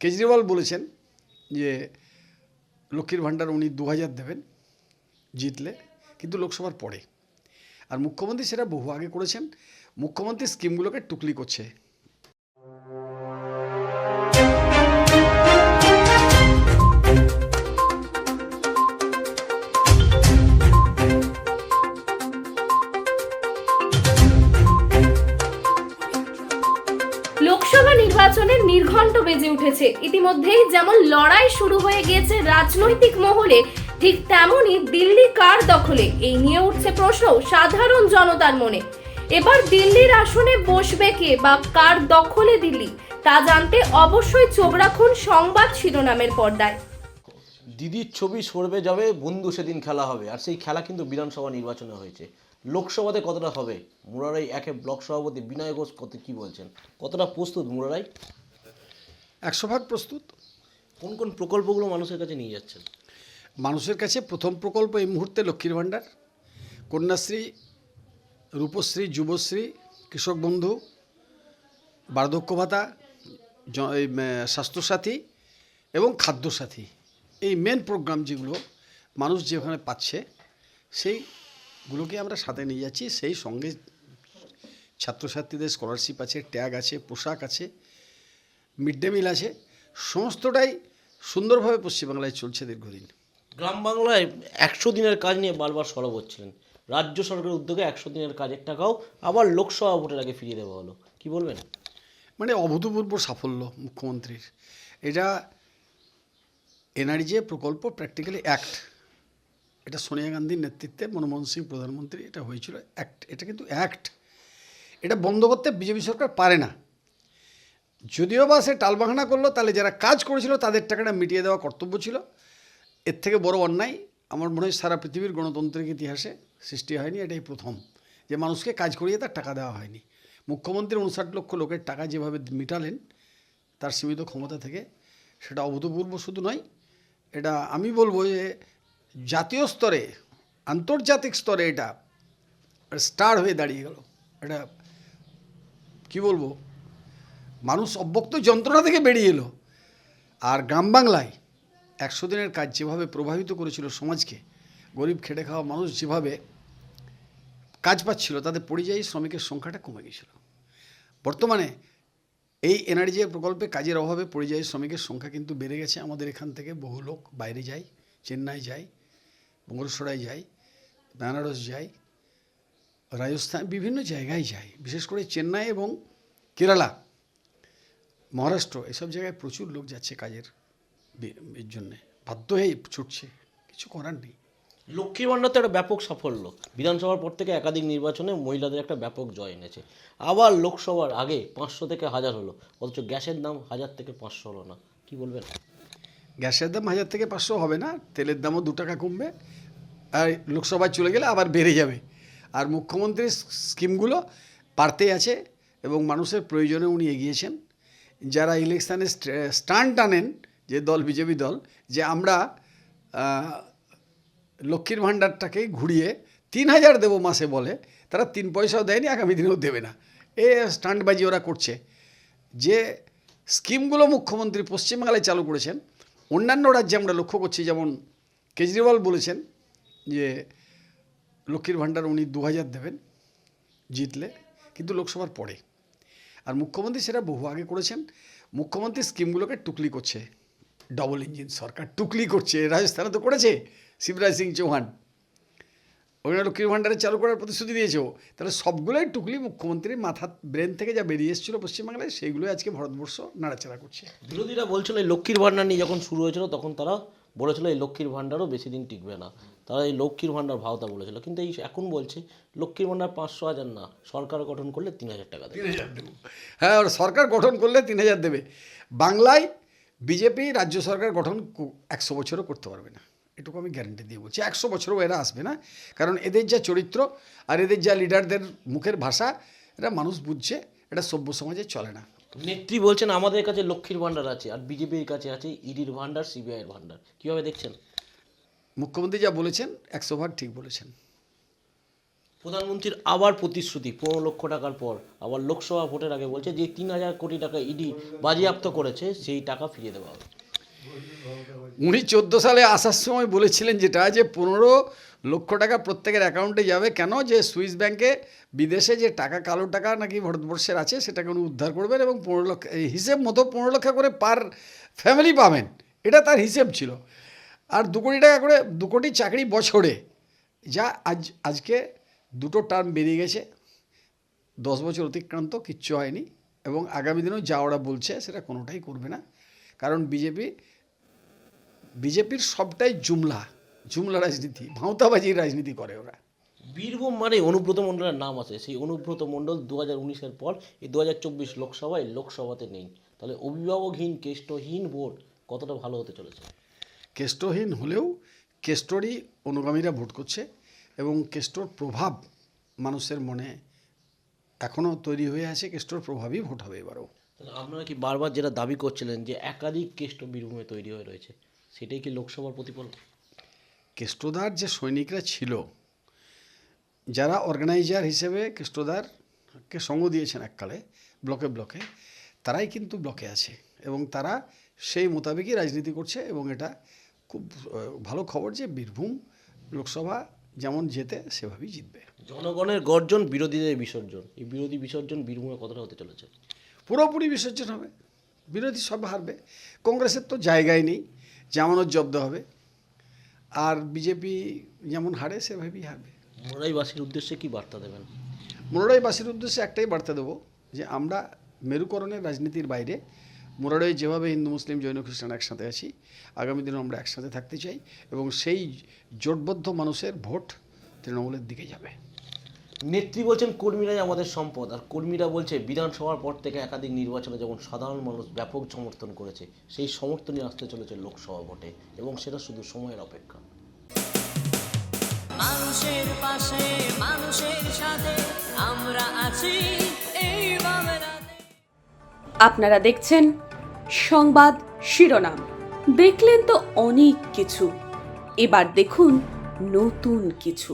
কেজরিওয়াল বলেছেন যে লক্ষ্মীর ভাণ্ডার উনি 2000 দেবেন জিতলে, কিন্তু লোকসভার পরে। আর মুখ্যমন্ত্রী সেটা বহু আগে করেছেন। মুখ্যমন্ত্রী স্কিমগুলোকে টুকলি করছে। লোকসভা নির্বাচনের নির্ঘণ্ট বেজে উঠেছে। ইতিমধ্যেই যেমন লড়াই শুরু হয়ে গিয়েছে রাজনৈতিক মহলে, ঠিক তেমনই দিল্লি কার দখলে এই নিয়ে উঠছে প্রশ্ন সাধারণ জনতার মনে। এবার দিল্লির আসনে বসবে কে বা কার দখলে দিল্লি, তা জানতে অবশ্যই চোখ রাখুন সংবাদ শিরোনামের পর্দায়। দিদির ছবি সরবে যাবে, বন্ধু সেদিন খেলা হবে। আর সেই খেলা কিন্তু বিধানসভা নির্বাচনে হয়েছে। লোকসভাতে কতটা হবে? মুরারাই একে ব্লক সভাপতি বিনয় ঘোষ কি বলছেন? কতটা প্রস্তুত মুরারাই? 100% প্রস্তুত। কোন কোন প্রকল্পগুলো মানুষের কাছে নিয়ে যাচ্ছেন? মানুষের কাছে প্রথম প্রকল্প এই মুহূর্তে লক্ষ্মীর ভাণ্ডার, কন্যাশ্রী, রূপশ্রী, যুবশ্রী, কৃষক বন্ধু, বার্ধক্য ভাতা, স্বাস্থ্যসাথী এবং খাদ্যসাথী। এই মেন প্রোগ্রাম যেগুলো মানুষ যেখানে পাচ্ছে সেইগুলোকে আমরা সাথে নিয়ে যাচ্ছি। সেই সঙ্গে ছাত্রছাত্রীদের স্কলারশিপ আছে, ট্যাগ আছে, পোশাক আছে, মিড ডে মিল আছে। সমস্তটাই সুন্দরভাবে পশ্চিমবাংলায় চলছে দীর্ঘদিন। গ্রাম বাংলায় 100 দিনের কাজ নিয়ে বারবার সরব হচ্ছিলেন। রাজ্য সরকারের উদ্যোগে 100 দিনের কাজের টাকাও আবার লোকসভা ভোটের আগে ফিরিয়ে দেওয়া হলো। কি বলবেন? মানে অভূতপূর্ব সাফল্য মুখ্যমন্ত্রীর। এটা এনআরজিএ প্রকল্প প্র্যাকটিক্যালি অ্যাক্ট। এটা সোনিয়া গান্ধীর নেতৃত্বে মনমোহন সিং প্রধানমন্ত্রী এটা হয়েছিল অ্যাক্ট। এটা কিন্তু অ্যাক্ট। এটা বন্ধ করতে বিজেপি সরকার পারে না। যদিও বা সে টালবাহানা করলো, তাহলে যারা কাজ করেছিল তাদের টাকাটা মিটিয়ে দেওয়া কর্তব্য ছিল। এর থেকে বড় অন্যায় আমার মনে হয় সারা পৃথিবীর গণতান্ত্রিক ইতিহাসে সৃষ্টি হয়নি। এটাই প্রথম যে মানুষকে কাজ করিয়ে তার টাকা দেওয়া হয়নি। মুখ্যমন্ত্রী 59 লক্ষ লোকের টাকা যেভাবে মিটালেন তার সীমিত ক্ষমতা থেকে, সেটা অভূতপূর্ব শুধু নয়, এটা আমি বলবো যে জাতীয় স্তরে, আন্তর্জাতিক স্তরে এটা স্টার হয়ে দাঁড়িয়ে গেল। এটা কি বলবো, মানুষ অব্যক্ত যন্ত্রণা থেকে বেরিয়ে এলো। আর গ্রাম বাংলায় 100 দিনের কাজ যেভাবে প্রভাবিত করেছিল সমাজকে, গরিব খেটে খাওয়া মানুষ যেভাবে কাজ পাচ্ছিল, তাদের পরিযায়ী শ্রমিকের সংখ্যাটা কমে গিয়েছিল। বর্তমানে এই এনআরজিএ প্রকল্পে কাজের অভাবে পরিযায়ী শ্রমিকের সংখ্যা কিন্তু বেড়ে গেছে। আমাদের এখান থেকে বহু লোক বাইরে যায়, চেন্নাই যায়, বঙ্গোপসাগর যায়, বেনারস যায়, রাজস্থান, বিভিন্ন জায়গায় যায়। বিশেষ করে চেন্নাই এবং কেরালা, মহারাষ্ট্র, এসব জায়গায় প্রচুর লোক যাচ্ছে কাজের এর জন্যে, বাধ্য হয়ে ছুটছে, কিছু করার নেই। লক্ষ্মীর ভাণ্ডার তো একটা ব্যাপক সাফল্য। বিধানসভার পর থেকে একাধিক নির্বাচনে মহিলাদের একটা ব্যাপক জয় এনেছে। আবার লোকসভার আগে 500 থেকে 1000 হলো, অথচ গ্যাসের দাম 1000 থেকে 500 হলো না। কি বলবেন? গ্যাসের দাম 1000 থেকে 500 হবে না, তেলের দামও 2 টাকা কমবে, আর লোকসভায় চলে গেলে আবার বেড়ে যাবে। আর মুখ্যমন্ত্রীর স্কিমগুলো বাড়তেই আছে এবং মানুষের প্রয়োজনে উনি এগিয়েছেন। যারা ইলেকশানে স্টান্ট টানেন, যে দল বিজেপি দল, যে আমরা লক্ষ্মীর ভাণ্ডারটাকে ঘুরিয়ে 3000 দেবো মাসে বলে, তারা 3 পয়সাও দেয়নি, আগামী দিনেও দেবে না। এ স্টান্টবাজি ওরা করছে। যে স্কিমগুলো মুখ্যমন্ত্রী পশ্চিমবাংলায় চালু করেছেন, অন্যান্য রাজ্যে আমরা লক্ষ্য করছি। যেমন কেজরিওয়াল বলেছেন যে লক্ষ্মীর ভাণ্ডার উনি 2000 দেবেন জিতলে, কিন্তু লোকসভার পরে। আর মুখ্যমন্ত্রী সেটা বহু আগে করেছেন। মুখ্যমন্ত্রী স্কিমগুলোকে টুকলি করছে। ডবল ইঞ্জিন সরকার টুকলি করছে। রাজস্থানে তো করেছে শিবরাজ সিং চৌহান, ওখানে লক্ষ্মীর ভাণ্ডারে চালু করার প্রতিশ্রুতি দিয়েছে। তাহলে সবগুলোই টুকলি মুখ্যমন্ত্রীর মাথার ব্রেন থেকে যা বেরিয়ে এসেছিলো পশ্চিমবাংলায়, সেইগুলোই আজকে ভারতবর্ষ নাড়াচাড়া করছে। বিরোধীরা বলছিল এই লক্ষ্মীর ভাণ্ডার নিয়ে যখন শুরু হয়েছিল তখন তারা বলেছিল এই লক্ষ্মীর ভাণ্ডারও বেশি দিন টিকবে না। তারা এই লক্ষ্মীর ভাণ্ডার ভাওতা বলেছিল, কিন্তু এই এখন বলছে লক্ষ্মীর ভাণ্ডার 500-1000 না, সরকার গঠন করলে 3000 টাকা দেবে। 3000 দেবো। হ্যাঁ, আর সরকার গঠন করলে 3000 দেবে। বাংলায় বিজেপি রাজ্য সরকার গঠন 100 বছরও করতে পারবে না, এটুকু আমি গ্যারান্টি দিয়ে বলছি। 100 বছরও এরা আসবে না, কারণ এদের যা চরিত্র আর এদের যা লিডারদের মুখের ভাষা, এটা মানুষ বুঝছে, এটা সভ্য সমাজে চলে না। নেত্রী বলছেন আমাদের কাছে লক্ষ্মীর ভাণ্ডার আছে, আর বিজেপির কাছে আছে ইডির ভাণ্ডার, সিবিআইয়ের ভাণ্ডার। কীভাবে দেখছেন? মুখ্যমন্ত্রী যা বলেছেন 100% ঠিক বলেছেন। প্রধানমন্ত্রীর আবার প্রতিশ্রুতি 15 লক্ষ টাকার পর আবার লোকসভা ভোটের আগে বলছে যে 3,000 কোটি টাকা ইডি বাজেয়াপ্ত করেছে সেই টাকা ফিরিয়ে দেওয়া হবে। উনি 14 সালে আসার সময় বলেছিলেন যেটা যে 15 লক্ষ টাকা প্রত্যেকের অ্যাকাউন্টে যাবে, কেন যে সুইস ব্যাংকে বিদেশে যে টাকা, কালো টাকা নাকি ভারতবর্ষের আছে সেটাকে উনি উদ্ধার করবেন এবং 15 লক্ষ এই হিসেব মতো 15 লক্ষ করে পার ফ্যামিলি পাবেন, এটা তার হিসেব ছিল। আর 2 কোটি টাকা করে 2 কোটি চাকরি বছরে, যা আজকে 2টো টার্ম বেরিয়ে গেছে, 10 বছর অতিক্রান্ত, কিচ্ছু হয়নি এবং আগামী দিনেও যা ওরা বলছে সেটা কোনোটাই করবে না, কারণ বিজেপির সবটাই জুমলা রাজনীতি, ভাঁওতাবাজির রাজনীতি করে ওরা। বীরভূম মানে অনুব্রত মণ্ডলের নাম আছে, সেই অনুব্রত মণ্ডল 2019-এর পর এই 2024 লোকসভাতে নেই। তাহলে অভিভাবকহীন কেষ্টহীন ভোট কতটা ভালো হতে চলেছে? কেষ্টহীন হলেও কেষ্টরই অনুগামীরা ভোট করছে এবং কেষ্টর প্রভাব মানুষের মনে এখনও তৈরি হয়ে আছে, কেষ্টর প্রভাবই ভোট হবে এবারও। তাহলে আপনারা কি বারবার যেটা দাবি করছিলেন যে একাধিক কেষ্ট বীরভূমে তৈরি হয়ে রয়েছে, সেটাই কি লোকসভার প্রতিফলন? কেষ্টদার যে সৈনিকরা ছিল, যারা অর্গানাইজার হিসেবে কেষ্টদারকে সঙ্গ দিয়েছেন এককালে ব্লকে, তারাই কিন্তু ব্লকে আছে এবং তারা সেই মোতাবেকই রাজনীতি করছে এবং এটা খুব ভালো খবর যে বীরভূম লোকসভা যেমন জেতে সেভাবেই জিতবে। জনগণের গর্জন, বিরোধীদের বিসর্জন, এই বিরোধী বিসর্জন বীরভূমে কতটা হতে চলেছে? পুরোপুরি বিসর্জন হবে, বিরোধী সব হারবে। কংগ্রেসের তো জায়গায় নেই, জামানত জব্দ হবে, আর বিজেপি যেমন হারে সেভাবেই হারবে। মোরাইবাসীর উদ্দেশ্যে কি বার্তা দেবেন? মোরারইবাসীর উদ্দেশ্যে একটাই বার্তা দেবো যে আমরা মেরুকরণের রাজনীতির বাইরে মোরারই যেভাবে হিন্দু মুসলিম জৈন খ্রিস্টান একসাথে আছি, আগামী দিনেও আমরা একসাথে থাকতে চাই এবং সেই জোটবদ্ধ মানুষের ভোট তৃণমূলের দিকে যাবে। নেত্রী বলছেন কর্মীরাই আমাদের সম্পদ, আর কর্মীরা বলছে বিধানসভার পর থেকে একাধিক নির্বাচনে যেমন সাধারণ মানুষ ব্যাপক সমর্থন করেছে, সেই সমর্থনই আসতে চলেছে লোকসভা ভোটে এবং সেটা শুধু সময়ের অপেক্ষা। মানুষের পাশে, মানুষের সাথে আমরা আছি এই বাংলাতে। আপনারা দেখছেন সংবাদ শিরোনাম। দেখলেন তো অনেক কিছু, এবার দেখুন নতুন কিছু।